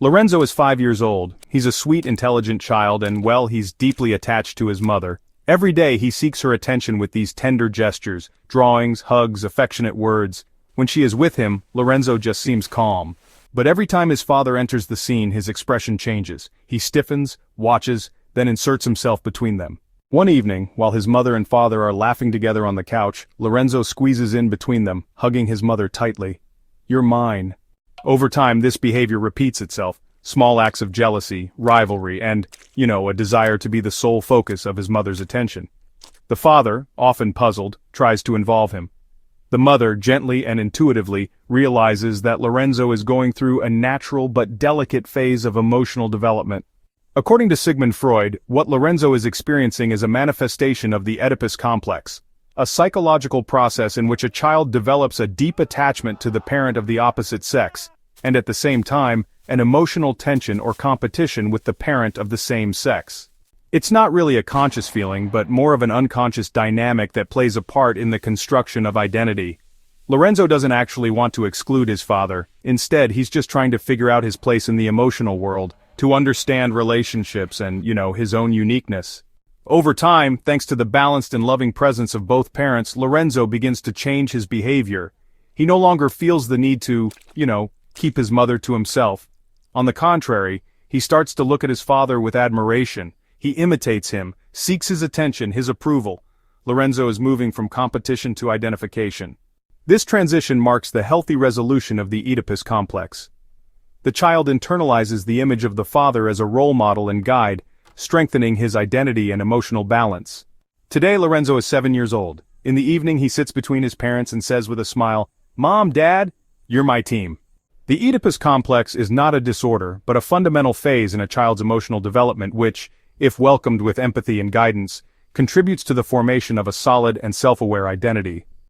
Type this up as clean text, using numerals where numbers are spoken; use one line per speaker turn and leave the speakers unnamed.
Lorenzo is 5 years old. He's a sweet, intelligent child and, well, he's deeply attached to his mother. Every day he seeks her attention with these tender gestures, drawings, hugs, affectionate words. When she is with him, Lorenzo just seems calm. But every time his father enters the scene, his expression changes. He stiffens, watches, then inserts himself between them. One evening, while his mother and father are laughing together on the couch, Lorenzo squeezes in between them, hugging his mother tightly. "You're mine." Over time, this behavior repeats itself. Small acts of jealousy, rivalry, and, a desire to be the sole focus of his mother's attention. The father, often puzzled, tries to involve him. The mother, gently and intuitively, realizes that Lorenzo is going through a natural but delicate phase of emotional development. According to Sigmund Freud, what Lorenzo is experiencing is a manifestation of the Oedipus complex, a psychological process in which a child develops a deep attachment to the parent of the opposite sex, and at the same time, an emotional tension or competition with the parent of the same sex. It's not really a conscious feeling, but more of an unconscious dynamic that plays a part in the construction of identity. Lorenzo doesn't actually want to exclude his father. Instead, he's just trying to figure out his place in the emotional world, to understand relationships and, his own uniqueness. Over time, thanks to the balanced and loving presence of both parents, Lorenzo begins to change his behavior. He no longer feels the need to, keep his mother to himself. On the contrary, he starts to look at his father with admiration. He imitates him, seeks his attention, his approval. Lorenzo is moving from competition to identification. This transition marks the healthy resolution of the Oedipus complex. The child internalizes the image of the father as a role model and guide, strengthening his identity and emotional balance. Today Lorenzo is 7 years old. In the evening he sits between his parents and says with a smile, "Mom, Dad, you're my team." The Oedipus complex is not a disorder, but a fundamental phase in a child's emotional development which, if welcomed with empathy and guidance, contributes to the formation of a solid and self-aware identity.